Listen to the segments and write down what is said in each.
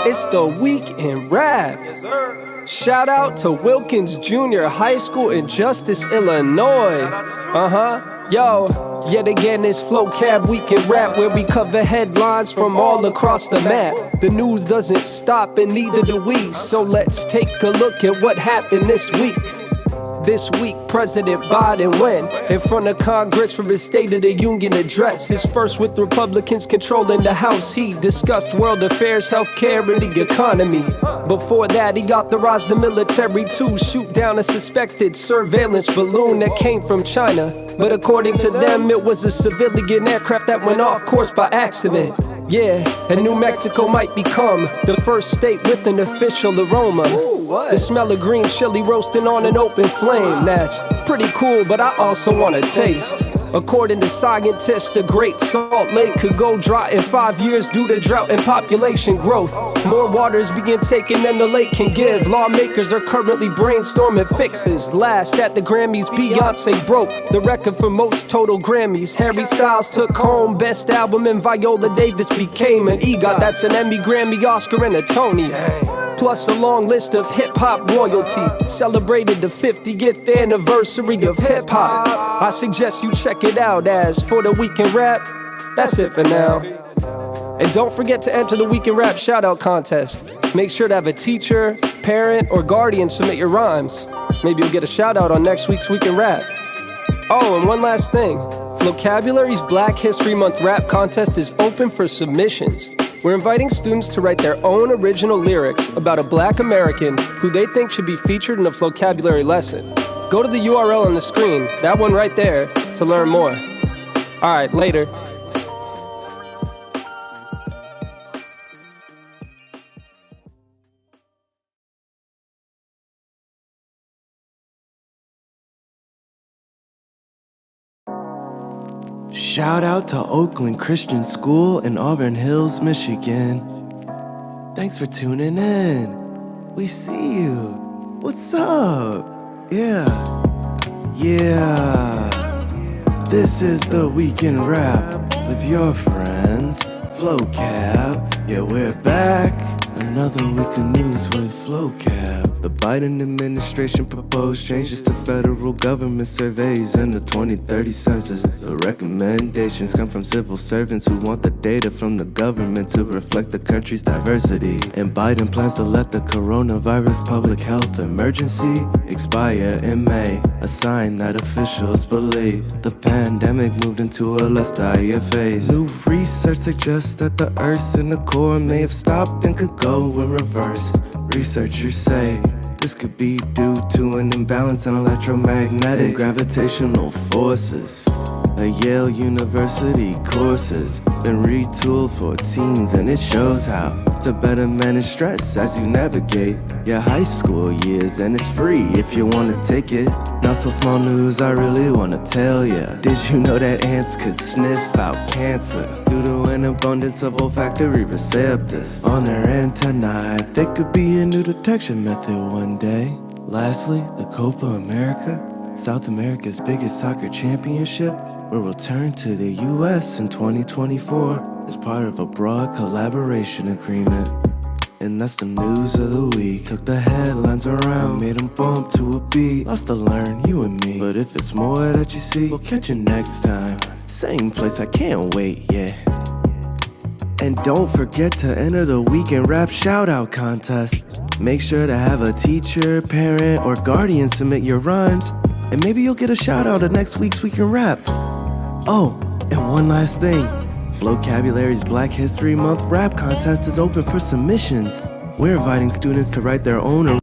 It's the Week in Rap. Yes, sir. Shout out to Wilkins Junior High School in Justice, Illinois. Yo, yet again it's Flow Cab Week in Rap, where we cover headlines from all across the map. The news doesn't stop and neither do we, so let's take a look at what happened this week. This week, President Biden went in front of Congress for his State of the Union address. His first with Republicans controlling the House. He discussed world affairs, healthcare, and the economy. Before that, he authorized the military to shoot down a suspected surveillance balloon that came from China. But according to them, it was a civilian aircraft that went off course by accident. Yeah, and New Mexico might become the first state with an official aroma. The smell of green chili roasting on an open flame. That's pretty cool, but I also want to taste. According to scientists, the Great Salt Lake could go dry in 5 years due to drought and population growth. More water is being taken than the lake can give. Lawmakers are currently brainstorming fixes. Last at the Grammys, Beyonce broke the record for most total Grammys. Harry Styles took home Best Album and Viola Davis became an EGOT. That's an Emmy, Grammy, Oscar, and a Tony. Plus a long list of hip-hop royalty. Celebrated the 50th anniversary of hip-hop. I suggest you check it out. As for the Week in Rap, that's it for now. And don't forget to enter the Week in Rap shoutout contest. Make sure to have a teacher, parent, or guardian submit your rhymes. Maybe you'll get a shoutout on next week's Week in Rap. Oh, and one last thing. Vocabulary's Black History Month rap contest is open for submissions. We're inviting students to write their own original lyrics about a Black American who they think should be featured in a vocabulary lesson. Go to the URL on the screen, that one right there, to learn more. Alright, later. Shout out to Oakland Christian School in Auburn Hills, Michigan. Thanks for tuning in. We see you. What's up? Yeah. This is the Week in Rap with your friends, Flow Cab. Yeah, we're back. Another week of news with Flow Cab. The Biden administration proposed changes to federal government surveys in the 2030 census. The recommendations come from civil servants who want the data from the government to reflect the country's diversity. And Biden plans to let the coronavirus public health emergency expire in May, a sign that officials believe the pandemic moved into a less dire phase. New research suggests that the Earth's inner core may have stopped and could go in reverse. Researchers say this could be due to an imbalance in electromagnetic and gravitational forces. A Yale University course has been retooled for teens, and it shows how to better manage stress as you navigate your high school years, and it's free if you want to take it. Not so small news, I really want to tell ya. Did you know that ants could sniff out cancer due to an abundance of olfactory receptors on their antennae? There could be a new detection method one day. Lastly, the Copa America, South America's biggest soccer championship, will return to the U.S. in 2024 as part of a broad collaboration agreement. And that's the news of the week. Took the headlines around, made them bump to a beat. Lots to learn, you and me. But if it's more that you see, we'll catch you next time. Same place, I can't wait, yeah. And don't forget to enter the Week in Rap shoutout contest. Make sure to have a teacher, parent, or guardian submit your rhymes, and maybe you'll get a shout out at next week's Week in Rap. Oh, and one last thing. Vocabulary's Black History Month rap contest is open for submissions. We're inviting students to write their own.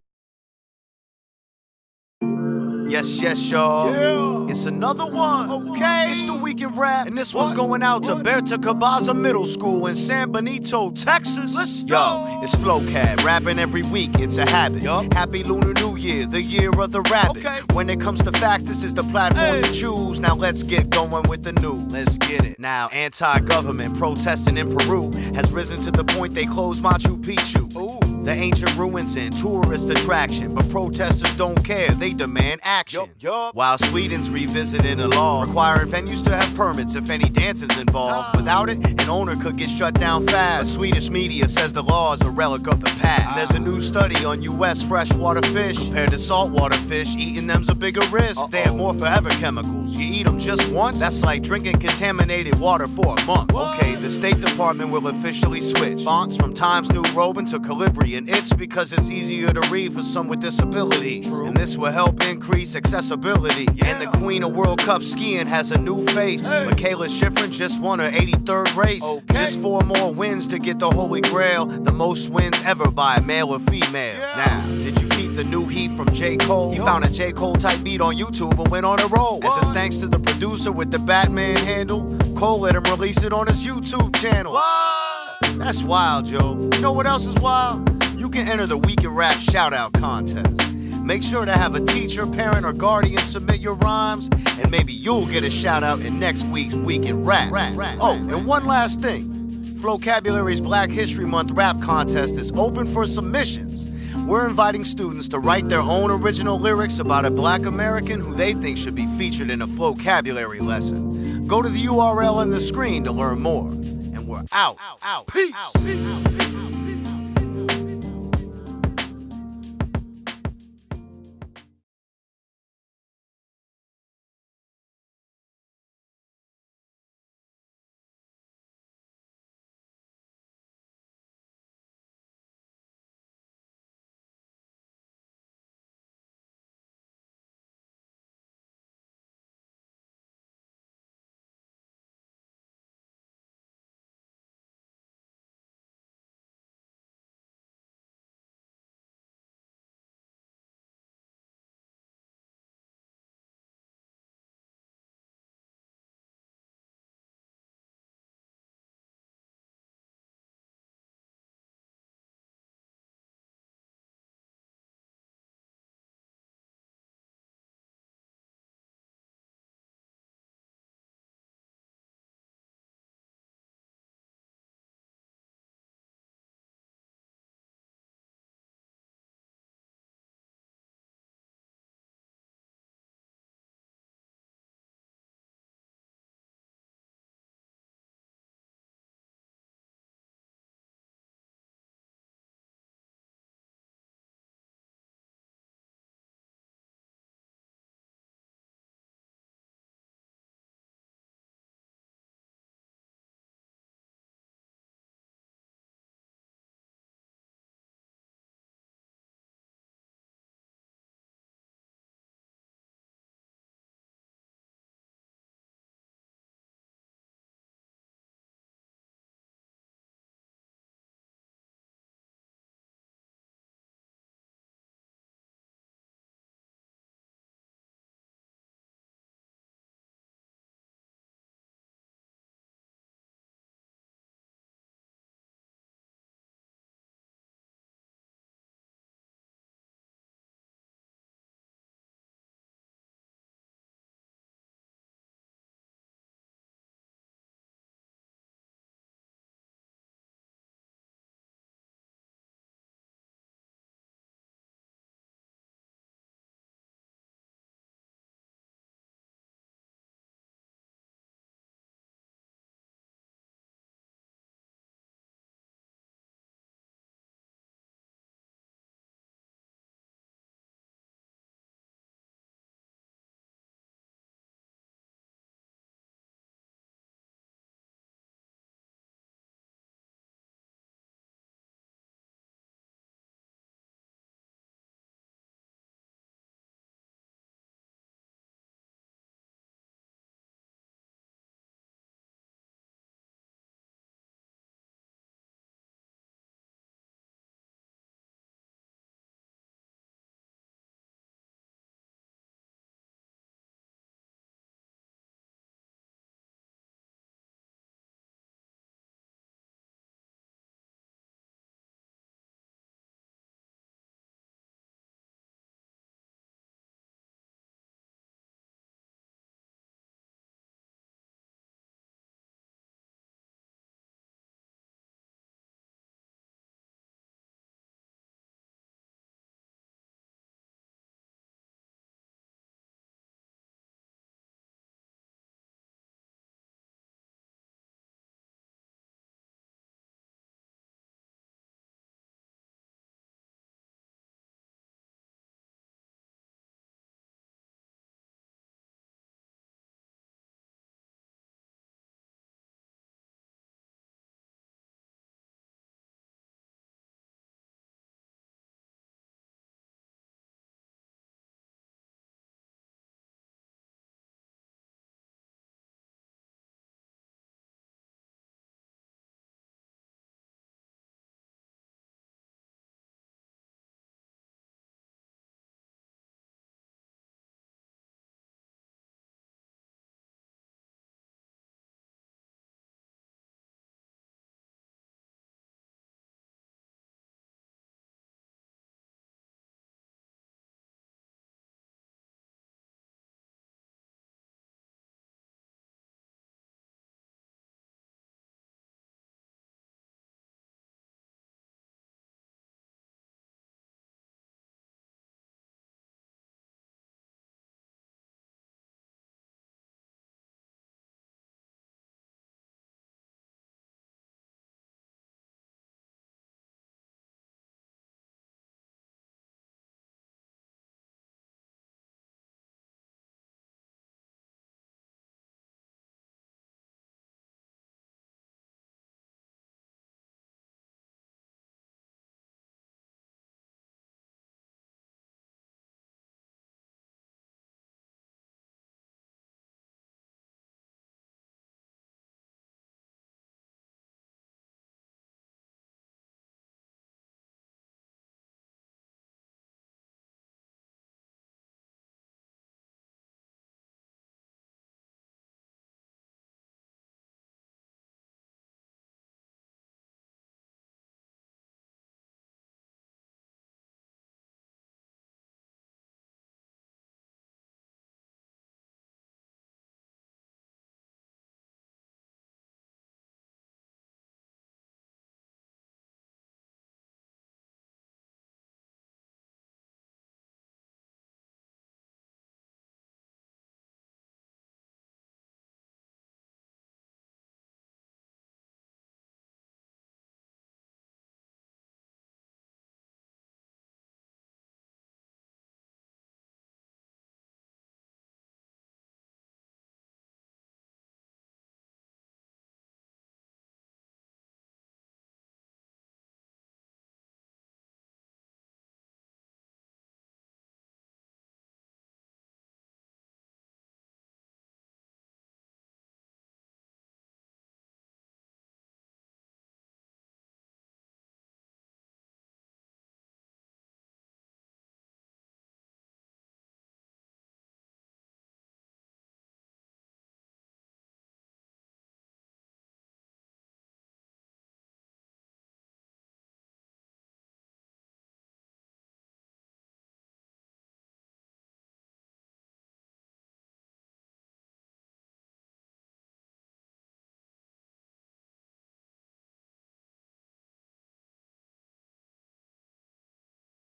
Yes, y'all. Yeah. It's another one. Okay. It's the Week in Rap. And this one's going out to Berta Cabaza Middle School in San Benito, Texas. Let's go. Yo, it's Flow Cat, rapping every week, it's a habit. Yup. Happy Lunar New Year, the year of the rabbit. Okay. When it comes to facts, this is the platform Hey. to choose. Now let's get going with the news. Let's get it. Now, anti-government protesting in Peru has risen to the point they closed Machu Picchu. Ooh. The ancient ruins and tourist attraction, but protesters don't care, they demand action. While Sweden's revisiting a law requiring venues to have permits if any dance is involved. Without it, an owner could get shut down fast. But Swedish media says the law is a relic of the past. There's a new study on U.S. freshwater fish compared to saltwater fish. Eating them's a bigger risk. They have more forever chemicals. You eat them just once, that's like drinking contaminated water for a month. Okay, the State Department will officially switch fonts from Times New Roman to Calibri, and it's because it's easier to read for some with disabilities. And this will help increase accessibility. And the Queen of World Cup skiing has a new face. Michaela Schifrin just won her 83rd race. Just 4 more wins to get the Holy Grail, the most wins ever by a male or female. Now, did you keep the new heat from J. Cole? He found a J. Cole type beat on YouTube and went on a roll. As a thanks to the producer with the Batman handle, Cole let him release it on his YouTube channel. That's wild, Joe. You know what else is wild? You can enter the Week in Rap Shoutout Contest. Make sure to have a teacher, parent, or guardian submit your rhymes, and maybe you'll get a shout out in next week's Week in Rap. Oh, and one last thing. Flocabulary's Black History Month rap contest is open for submissions. We're inviting students to write their own original lyrics about a Black American who they think should be featured in a vocabulary lesson. Go to the URL on the screen to learn more. And we're out. Peace.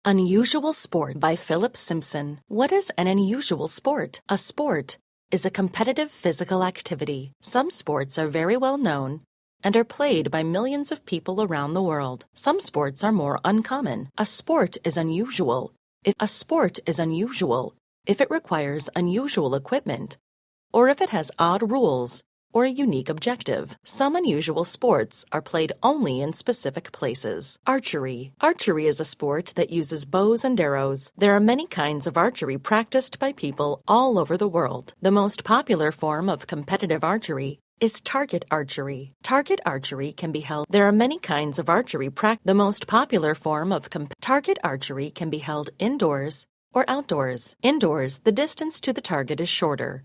Unusual Sport by Philip Simpson. What is an unusual sport? A sport is a competitive physical activity. Some sports are very well known and are played by millions of people around the world. Some sports are more uncommon. A sport is unusual if it requires unusual equipment, or if it has odd rules or a unique objective. Some unusual sports are played only in specific places. Archery. Archery is a sport that uses bows and arrows. There are many kinds of archery practiced by people all over the world. The most popular form of competitive archery is target archery. Target archery can be held. There are many kinds of archery practice. The most popular form of target archery can be held indoors or outdoors. Indoors, the distance to the target is shorter,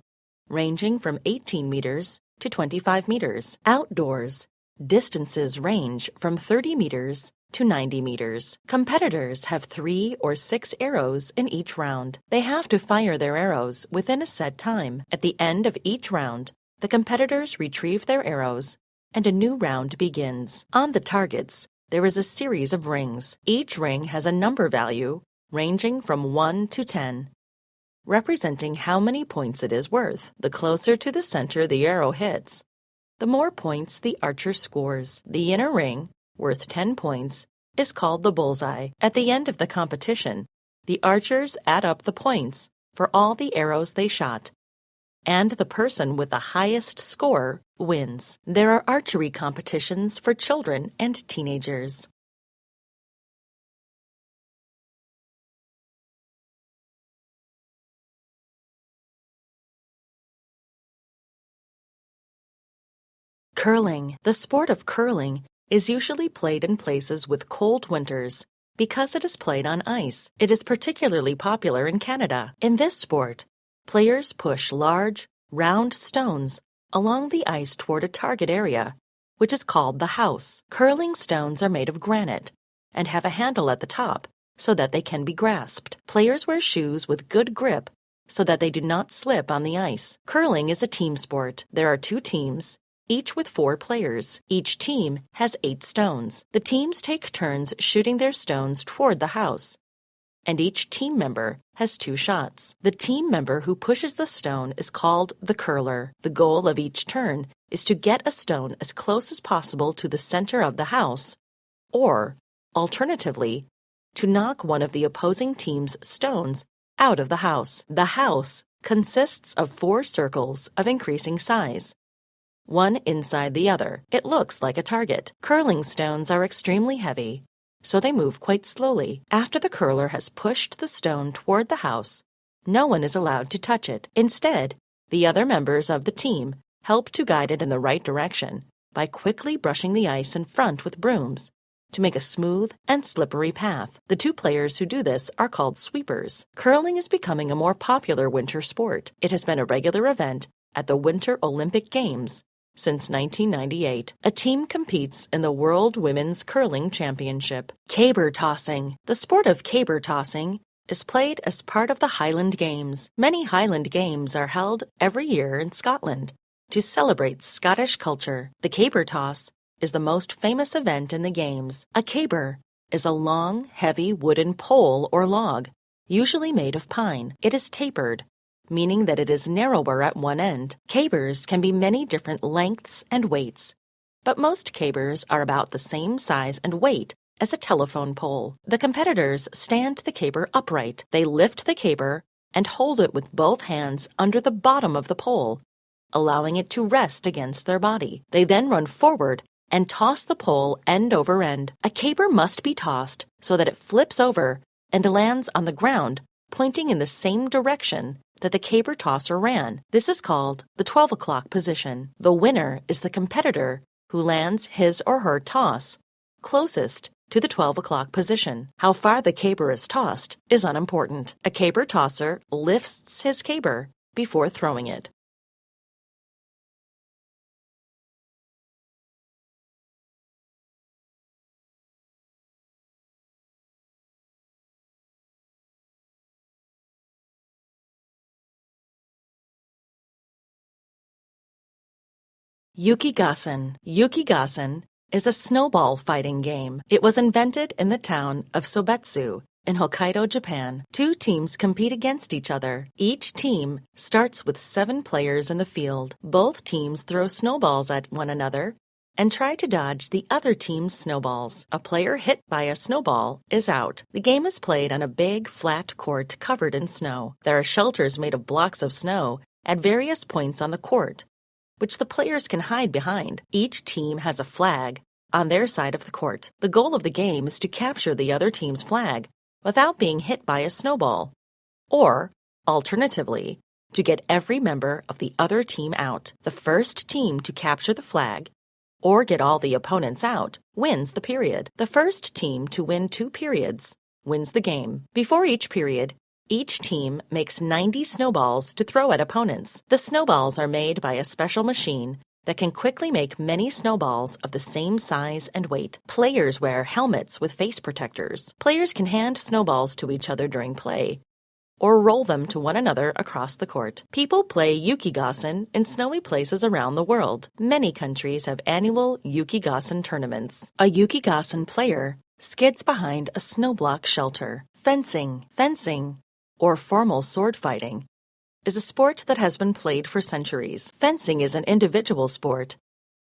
ranging from 18 meters to 25 meters. Outdoors, distances range from 30 meters to 90 meters. Competitors have 3 or 6 arrows in each round. They have to fire their arrows within a set time. At the end of each round, the competitors retrieve their arrows and a new round begins. On the targets, there is a series of rings. Each ring has a number value ranging from 1 to 10. Representing how many points it is worth. The closer to the center the arrow hits, the more points the archer scores. The inner ring, worth 10 points, is called the bullseye. At the end of the competition, the archers add up the points for all the arrows they shot, and the person with the highest score wins. There are archery competitions for children and teenagers. Curling. The sport of curling is usually played in places with cold winters because it is played on ice. It is particularly popular in Canada. In this sport, players push large, round stones along the ice toward a target area, which is called the house. Curling stones are made of granite and have a handle at the top so that they can be grasped. Players wear shoes with good grip so that they do not slip on the ice. Curling is a team sport. There are 2 teams, each with 4 players. Each team has 8 stones. The teams take turns shooting their stones toward the house, and each team member has 2 shots. The team member who pushes the stone is called the curler. The goal of each turn is to get a stone as close as possible to the center of the house, or, alternatively, to knock one of the opposing team's stones out of the house. The house consists of 4 circles of increasing size, one inside the other. It looks like a target. Curling stones are extremely heavy, so they move quite slowly. After the curler has pushed the stone toward the house, no one is allowed to touch it. Instead, the other members of the team help to guide it in the right direction by quickly brushing the ice in front with brooms to make a smooth and slippery path. The 2 players who do this are called sweepers. Curling is becoming a more popular winter sport. It has been a regular event at the Winter Olympic Games since 1998. A team competes in the World Women's Curling Championship. Caber tossing. The sport of caber tossing is played as part of the Highland Games. Many Highland Games are held every year in Scotland to celebrate Scottish culture. The caber toss is the most famous event in the Games. A caber is a long, heavy wooden pole or log, usually made of pine. It is tapered, meaning that it is narrower at one end. Cabers can be many different lengths and weights, but most cabers are about the same size and weight as a telephone pole. The competitors stand the caber upright. They lift the caber and hold it with both hands under the bottom of the pole, allowing it to rest against their body. They then run forward and toss the pole end over end. A caber must be tossed so that it flips over and lands on the ground, pointing in the same direction that the caber tosser ran. This is called the 12 o'clock position. The winner is the competitor who lands his or her toss closest to the 12 o'clock position. How far the caber is tossed is unimportant. A caber tosser lifts his caber before throwing it. Yukigassen. Yukigassen is a snowball fighting game. It was invented in the town of Sobetsu In Hokkaido, Japan, two teams compete against each other. Each team starts with 7 players in the field. Both teams throw snowballs at one another and try to dodge the other team's snowballs. A player hit by a snowball is out. The game is played on a big, flat court covered in snow. There are shelters made of blocks of snow at various points on the court, which the players can hide behind. Each team has a flag on their side of the court. The goal of the game is to capture the other team's flag without being hit by a snowball, or, alternatively, to get every member of the other team out. The first team to capture the flag, or get all the opponents out, wins the period. The first team to win 2 periods wins the game. Before each period, each team makes 90 snowballs to throw at opponents. The snowballs are made by a special machine that can quickly make many snowballs of the same size and weight. Players wear helmets with face protectors. Players can hand snowballs to each other during play, or roll them to one another across the court. People play yukigassen in snowy places around the world. Many countries have annual yukigassen tournaments. A yukigassen player skids behind a snowblock shelter. Fencing, or formal sword fighting, is a sport that has been played for centuries. Fencing is an individual sport,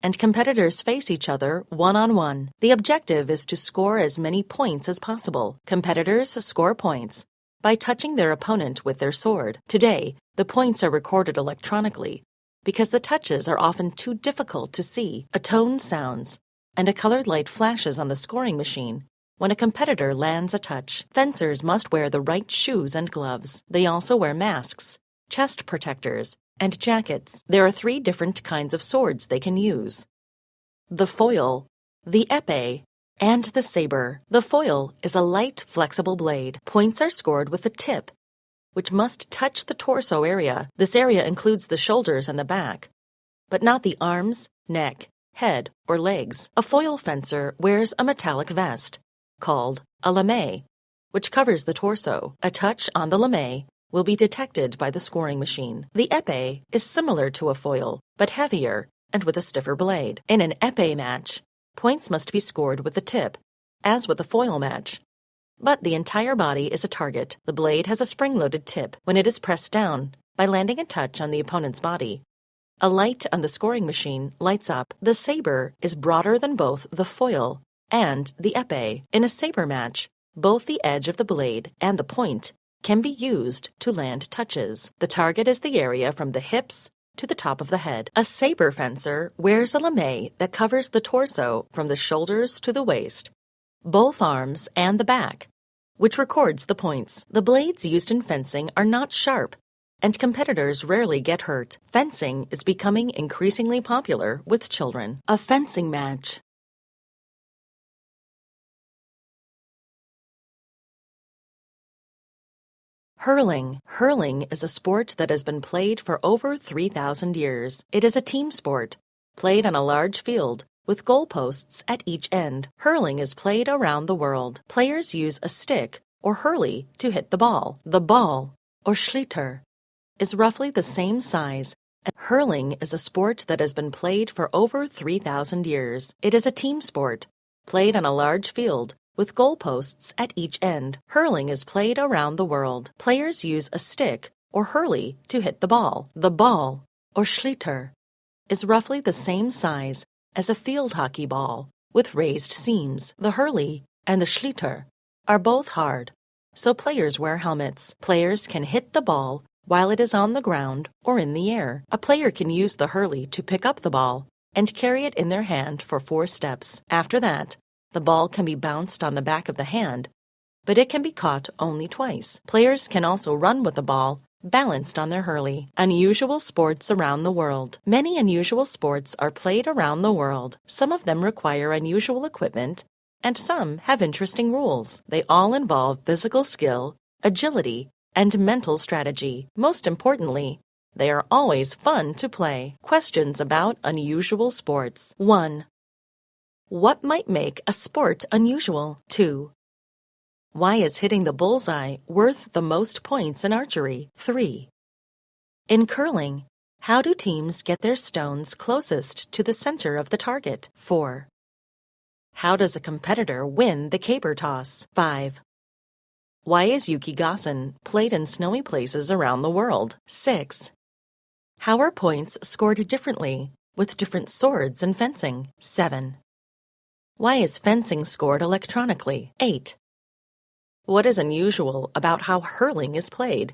and competitors face each other one-on-one. The objective is to score as many points as possible. Competitors score points by touching their opponent with their sword. Today, the points are recorded electronically because the touches are often too difficult to see. A tone sounds, and a colored light flashes on the scoring machine when a competitor lands a touch. Fencers must wear the right shoes and gloves. They also wear masks, chest protectors, and jackets. There are 3 different kinds of swords they can use: the foil, the epee, and the saber. The foil is a light, flexible blade. Points are scored with the tip, which must touch the torso area. This area includes the shoulders and the back, but not the arms, neck, head, or legs. A foil fencer wears a metallic vest, called a lame, which covers the torso. A touch on the lame will be detected by the scoring machine. The epee is similar to a foil, but heavier and with a stiffer blade. In an epee match, points must be scored with the tip, as with a foil match. But the entire body is a target. The blade has a spring-loaded tip. When it is pressed down by landing a touch on the opponent's body, a light on the scoring machine lights up. The saber is broader than both the foil and the epee. In a saber match, both the edge of the blade and the point can be used to land touches. The target is the area from the hips to the top of the head. A saber fencer wears a lame that covers the torso from the shoulders to the waist, both arms, and the back, which records the points. The blades used in fencing are not sharp, and competitors rarely get hurt. Fencing is becoming increasingly popular with children. A fencing match. Hurling. Hurling is a sport that has been played for over 3,000 years. It is a team sport, played on a large field, with goalposts at each end. Hurling is played around the world. Players use a stick, or hurley, to hit the ball. The ball, or schlitter, is roughly the same size. Hurling is a sport that has been played for over 3,000 years. It is a team sport, played on a large field, with goalposts at each end. Hurling is played around the world. Players use a stick, or hurley, to hit the ball. The ball, or schlitter, is roughly the same size as a field hockey ball, with raised seams. The hurley and the schlitter are both hard, so players wear helmets. Players can hit the ball while it is on the ground or in the air. A player can use the hurley to pick up the ball and carry it in their hand for 4 steps. After that, the ball can be bounced on the back of the hand, but it can be caught only twice. Players can also run with the ball balanced on their hurley. Unusual sports around the world. Many unusual sports are played around the world. Some of them require unusual equipment, and some have interesting rules. They all involve physical skill, agility, and mental strategy. Most importantly, they are always fun to play. Questions about unusual sports. 1. What might make a sport unusual? 2. Why is hitting the bullseye worth the most points in archery? 3. In curling, how do teams get their stones closest to the center of the target? 4. How does a competitor win the caber toss? 5. Why is Yukigassen played in snowy places around the world? 6. How are points scored differently with different swords in fencing? 7. Why is fencing scored electronically? 8. What is unusual about how hurling is played?